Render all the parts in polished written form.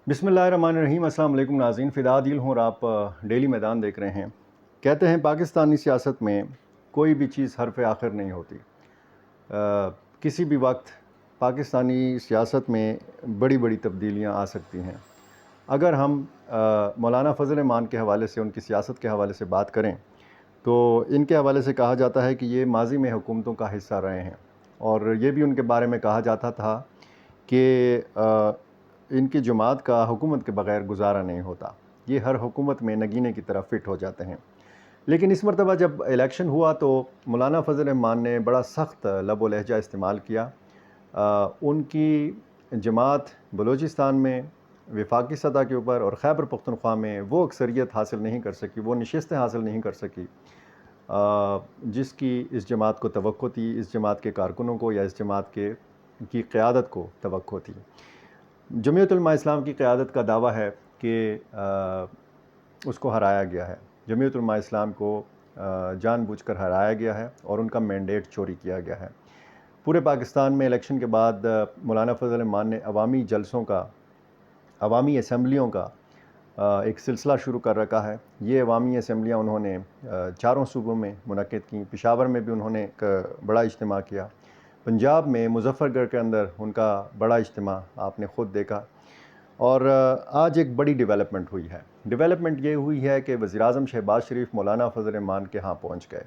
بسم اللہ الرحمن الرحیم۔ السلام علیکم ناظرین، فدا دل ہوں اور آپ ڈیلی میدان دیکھ رہے ہیں۔ کہتے ہیں پاکستانی سیاست میں کوئی بھی چیز حرف آخر نہیں ہوتی۔ کسی بھی وقت پاکستانی سیاست میں بڑی بڑی تبدیلیاں آ سکتی ہیں۔ اگر ہم مولانا فضل الرحمان کے حوالے سے، ان کی سیاست کے حوالے سے بات کریں تو ان کے حوالے سے کہا جاتا ہے کہ یہ ماضی میں حکومتوں کا حصہ رہے ہیں، اور یہ بھی ان کے بارے میں کہا جاتا تھا کہ ان کی جماعت کا حکومت کے بغیر گزارا نہیں ہوتا، یہ ہر حکومت میں نگینے کی طرح فٹ ہو جاتے ہیں۔ لیکن اس مرتبہ جب الیکشن ہوا تو مولانا فضل الرحمان نے بڑا سخت لب و لہجہ استعمال کیا۔ ان کی جماعت بلوچستان میں وفاقی سطح کے اوپر اور خیبر پختونخوا میں وہ اکثریت حاصل نہیں کر سکی، وہ نشستیں حاصل نہیں کر سکی جس کی اس جماعت کو توقع تھی، اس جماعت کے کارکنوں کو یا اس جماعت کی قیادت کو توقع تھی۔ جمعیت علماء اسلام کی قیادت کا دعویٰ ہے کہ اس کو ہرایا گیا ہے، جمعیت علماء اسلام کو جان بوجھ کر ہرایا گیا ہے اور ان کا مینڈیٹ چوری کیا گیا ہے۔ پورے پاکستان میں الیکشن کے بعد مولانا فضل الرحمان نے عوامی جلسوں کا، عوامی اسمبلیوں کا ایک سلسلہ شروع کر رکھا ہے۔ یہ عوامی اسمبلیاں انہوں نے چاروں صوبوں میں منعقد کیں۔ پشاور میں بھی انہوں نے ایک بڑا اجتماع کیا، پنجاب میں مظفر گڑھ کے اندر ان کا بڑا اجتماع آپ نے خود دیکھا۔ اور آج ایک بڑی ڈیولپمنٹ ہوئی ہے۔ ڈیولپمنٹ یہ ہوئی ہے کہ وزیراعظم شہباز شریف مولانا فضل الرحمان کے ہاں پہنچ گئے،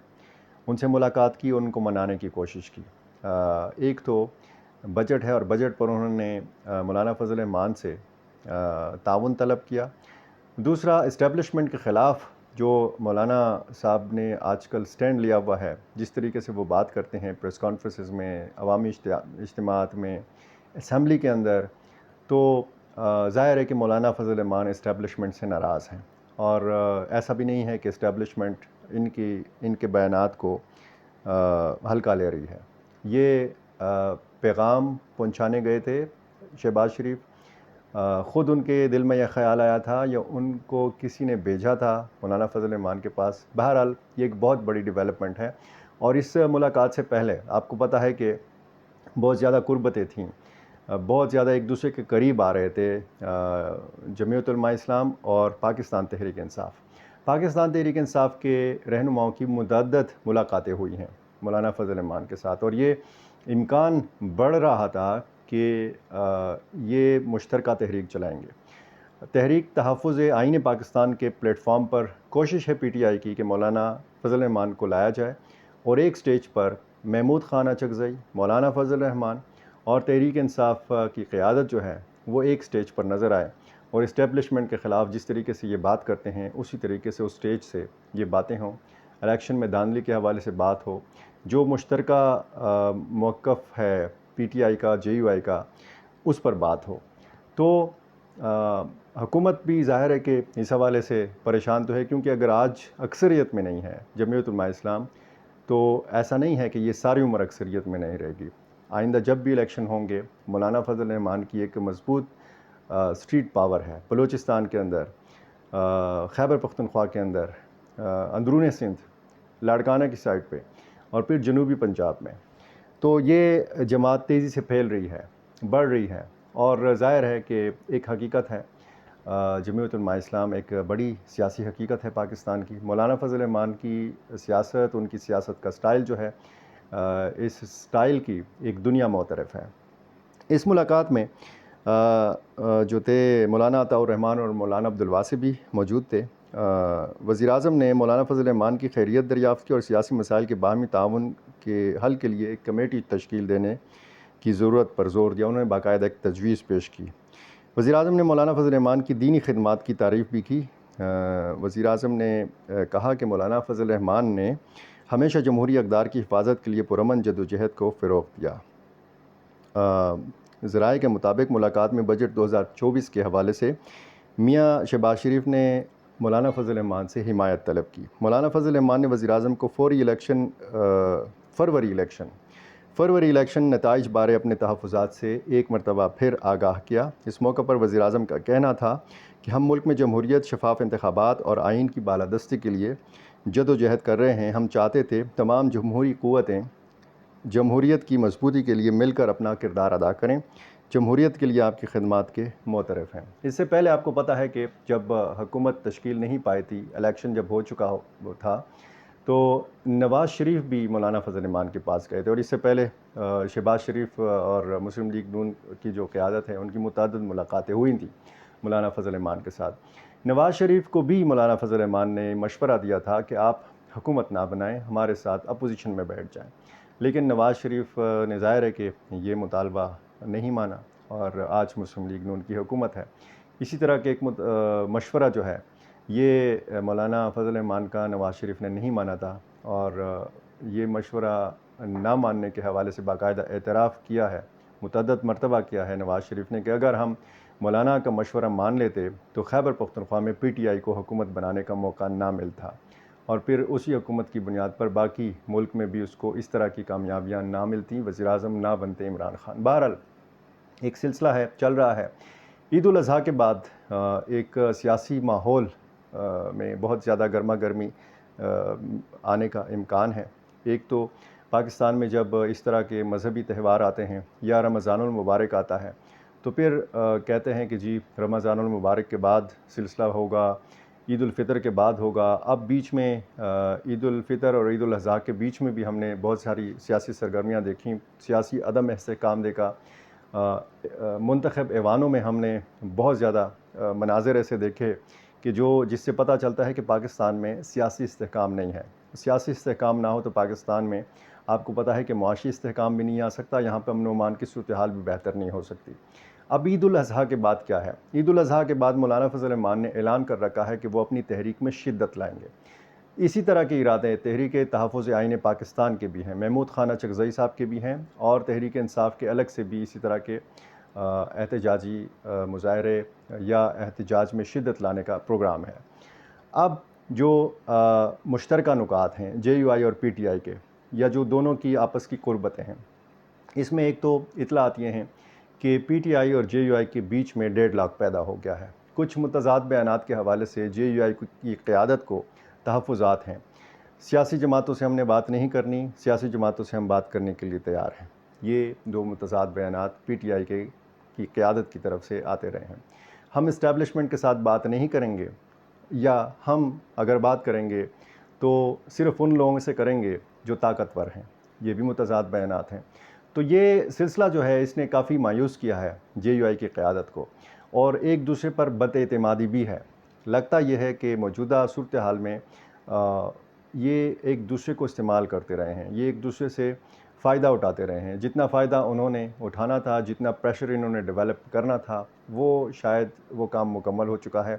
ان سے ملاقات کی اور ان کو منانے کی کوشش کی۔ ایک تو بجٹ ہے، اور بجٹ پر انہوں نے مولانا فضل الرحمان سے تعاون طلب کیا۔ دوسرا، اسٹیبلشمنٹ کے خلاف جو مولانا صاحب نے آج کل سٹینڈ لیا ہوا ہے، جس طریقے سے وہ بات کرتے ہیں پریس کانفرنسز میں، عوامی اجتماعات میں، اسمبلی کے اندر، تو ظاہر ہے کہ مولانا فضل الرحمان اسٹیبلشمنٹ سے ناراض ہیں، اور ایسا بھی نہیں ہے کہ اسٹیبلشمنٹ ان کے بیانات کو ہلکا لے رہی ہے۔ یہ پیغام پہنچانے گئے تھے شہباز شریف، خود ان کے دل میں یہ خیال آیا تھا یا ان کو کسی نے بھیجا تھا مولانا فضل الرحمان کے پاس؟ بہرحال یہ ایک بہت بڑی ڈیولپمنٹ ہے۔ اور اس ملاقات سے پہلے آپ کو پتہ ہے کہ بہت زیادہ قربتیں تھیں، بہت زیادہ ایک دوسرے کے قریب آ رہے تھے جمعیت علماء اسلام اور پاکستان تحریک انصاف۔ پاکستان تحریک انصاف کے رہنماؤں کی متعدد ملاقاتیں ہوئی ہیں مولانا فضل الرحمان کے ساتھ، اور یہ امکان بڑھ رہا تھا کہ یہ مشترکہ تحریک چلائیں گے۔ تحریک تحفظ آئین پاکستان کے پلیٹ فارم پر کوشش ہے پی ٹی آئی کی کہ مولانا فضل الرحمان کو لایا جائے، اور ایک سٹیج پر محمود خان اچکزئی، مولانا فضل الرحمان اور تحریک انصاف کی قیادت جو ہے وہ ایک سٹیج پر نظر آئے، اور اسٹیبلشمنٹ کے خلاف جس طریقے سے یہ بات کرتے ہیں اسی طریقے سے اس سٹیج سے یہ باتیں ہوں، الیکشن میں دھاندلی کے حوالے سے بات ہو، جو مشترکہ موقف ہے پی ٹی آئی کا، جے یو آئی کا، اس پر بات ہو۔ تو حکومت بھی ظاہر ہے کہ اس حوالے سے پریشان تو ہے، کیونکہ اگر آج اکثریت میں نہیں ہے جمعیت علماء اسلام، تو ایسا نہیں ہے کہ یہ ساری عمر اکثریت میں نہیں رہے گی۔ آئندہ جب بھی الیکشن ہوں گے، مولانا فضل الرحمان کی ایک مضبوط اسٹریٹ پاور ہے بلوچستان کے اندر، خیبر پختونخوا کے اندر، اندرون سندھ، لاڑکانہ کی سائڈ پہ، اور پھر جنوبی پنجاب میں۔ تو یہ جماعت تیزی سے پھیل رہی ہے، بڑھ رہی ہے، اور ظاہر ہے کہ ایک حقیقت ہے، جمعیت علماء اسلام ایک بڑی سیاسی حقیقت ہے پاکستان کی۔ مولانا فضل الرحمان کی سیاست، ان کی سیاست کا سٹائل جو ہے، اس سٹائل کی ایک دنیا معترف ہے۔ اس ملاقات میں جو تھے مولانا عطاء الرحمان اور مولانا عبدالواسع بھی موجود تھے۔ وزیر اعظم نے مولانا فضل الرحمان کی خیریت دریافت کی اور سیاسی مسائل کے باہمی تعاون کے حل کے لیے ایک کمیٹی تشکیل دینے کی ضرورت پر زور دیا۔ انہوں نے باقاعدہ ایک تجویز پیش کی۔ وزیر اعظم نے مولانا فضل الرحمان کی دینی خدمات کی تعریف بھی کی۔ وزیر اعظم نے کہا کہ مولانا فضل الرحمان نے ہمیشہ جمہوری اقدار کی حفاظت کے لیے پرامن جدوجہد کو فروغ دیا۔ ذرائع کے مطابق ملاقات میں بجٹ 2024 کے حوالے سے میاں شہباز شریف نے مولانا فضل الرحمان سے حمایت طلب کی۔ مولانا فضل الرحمان نے وزیر اعظم کو فروری الیکشن نتائج بارے اپنے تحفظات سے ایک مرتبہ پھر آگاہ کیا۔ اس موقع پر وزیر اعظم کا کہنا تھا کہ ہم ملک میں جمہوریت، شفاف انتخابات اور آئین کی بالادستی کے لیے جدوجہد کر رہے ہیں۔ ہم چاہتے تھے تمام جمہوری قوتیں جمہوریت کی مضبوطی کے لیے مل کر اپنا کردار ادا کریں۔ جمہوریت کے لیے آپ کی خدمات کے معترف ہیں۔ اس سے پہلے آپ کو پتہ ہے کہ جب حکومت تشکیل نہیں پائی تھی، الیکشن جب ہو چکا تھا، تو نواز شریف بھی مولانا فضل الرحمان کے پاس گئے تھے، اور اس سے پہلے شہباز شریف اور مسلم لیگ نون کی جو قیادت ہے ان کی متعدد ملاقاتیں ہوئی تھیں مولانا فضل الرحمان کے ساتھ۔ نواز شریف کو بھی مولانا فضل الرحمان نے مشورہ دیا تھا کہ آپ حکومت نہ بنائیں، ہمارے ساتھ اپوزیشن میں بیٹھ جائیں، لیکن نواز شریف نے ظاہر ہے کہ یہ مطالبہ نہیں مانا، اور آج مسلم لیگ نون کی حکومت ہے۔ اسی طرح کے ایک مشورہ جو ہے یہ مولانا فضل الرحمان کا نواز شریف نے نہیں مانا تھا، اور یہ مشورہ نہ ماننے کے حوالے سے باقاعدہ اعتراف کیا ہے، متعدد مرتبہ کیا ہے نواز شریف نے، کہ اگر ہم مولانا کا مشورہ مان لیتے تو خیبر پختونخوا میں پی ٹی آئی کو حکومت بنانے کا موقع نہ ملتا، اور پھر اسی حکومت کی بنیاد پر باقی ملک میں بھی اس کو اس طرح کی کامیابیاں نہ ملتی، وزیر اعظم نہ بنتے عمران خان۔ بہرحال ایک سلسلہ ہے، چل رہا ہے۔ عید الاضحیٰ کے بعد ایک سیاسی ماحول میں بہت زیادہ گرما گرمی آنے کا امکان ہے۔ ایک تو پاکستان میں جب اس طرح کے مذہبی تہوار آتے ہیں یا رمضان المبارک آتا ہے تو پھر کہتے ہیں کہ جی رمضان المبارک کے بعد سلسلہ ہوگا، عید الفطر کے بعد ہوگا۔ اب بیچ میں عید الفطر اور عید الاضحیٰ کے بیچ میں بھی ہم نے بہت ساری سیاسی سرگرمیاں دیکھیں، سیاسی عدم استحکام دیکھا۔ منتخب ایوانوں میں ہم نے بہت زیادہ مناظر ایسے دیکھے کہ جس سے پتہ چلتا ہے کہ پاکستان میں سیاسی استحکام نہیں ہے۔ سیاسی استحکام نہ ہو تو پاکستان میں آپ کو پتہ ہے کہ معاشی استحکام بھی نہیں آ سکتا، یہاں پہ امن و امان کی صورتحال بھی بہتر نہیں ہو سکتی۔ اب عید الاضحیٰ کے بعد کیا ہے؟ عید الاضحیٰ کے بعد مولانا فضل الرحمان نے اعلان کر رکھا ہے کہ وہ اپنی تحریک میں شدت لائیں گے۔ اسی طرح کے ارادے تحریک تحفظ آئین پاکستان کے بھی ہیں، محمود خانہ چکزئی صاحب کے بھی ہیں، اور تحریک انصاف کے الگ سے بھی اسی طرح کے احتجاجی مظاہرے یا احتجاج میں شدت لانے کا پروگرام ہے۔ اب جو مشترکہ نکات ہیں جے یو آئی اور پی ٹی آئی کے، یا جو دونوں کی آپس کی قربتیں ہیں، اس میں ایک تو اطلاعات یہ ہیں کہ پی ٹی آئی اور جے یو آئی کے بیچ میں ڈیڈ لاک پیدا ہو گیا ہے۔ کچھ متضاد بیانات کے حوالے سے جے یو آئی کی قیادت کو تحفظات ہیں، سیاسی جماعتوں سے ہم نے بات نہیں کرنی، سیاسی جماعتوں سے ہم بات کرنے کے لیے تیار ہیں۔ یہ دو متضاد بیانات پی ٹی آئی کی قیادت کی طرف سے آتے رہے ہیں۔ ہم اسٹیبلشمنٹ کے ساتھ بات نہیں کریں گے، یا ہم اگر بات کریں گے تو صرف ان لوگوں سے کریں گے جو طاقتور ہیں، یہ بھی متضاد بیانات ہیں۔ تو یہ سلسلہ جو ہے اس نے کافی مایوس کیا ہے جے یو آئی کی قیادت کو، اور ایک دوسرے پر بد اعتمادی بھی ہے۔ لگتا یہ ہے کہ موجودہ صورتحال میں یہ ایک دوسرے کو استعمال کرتے رہے ہیں، یہ ایک دوسرے سے فائدہ اٹھاتے رہے ہیں۔ جتنا فائدہ انہوں نے اٹھانا تھا، جتنا پریشر انہوں نے ڈیولپ کرنا تھا، وہ شاید وہ کام مکمل ہو چکا ہے۔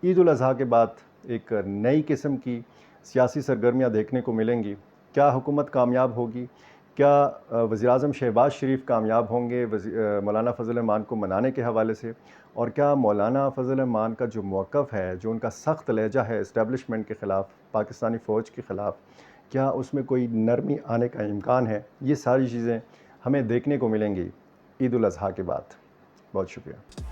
عید الاضحیٰ کے بعد ایک نئی قسم کی سیاسی سرگرمیاں دیکھنے کو ملیں گی۔ کیا حکومت کامیاب ہوگی؟ کیا وزیر اعظم شہباز شریف کامیاب ہوں گے مولانا فضل الرحمان کو منانے کے حوالے سے؟ اور کیا مولانا فضل الرحمان کا جو موقف ہے، جو ان کا سخت لہجہ ہے اسٹیبلشمنٹ کے خلاف، پاکستانی فوج کے خلاف، کیا اس میں کوئی نرمی آنے کا امکان ہے؟ یہ ساری چیزیں ہمیں دیکھنے کو ملیں گی عید الاضحیٰ کے بعد۔ بہت شکریہ۔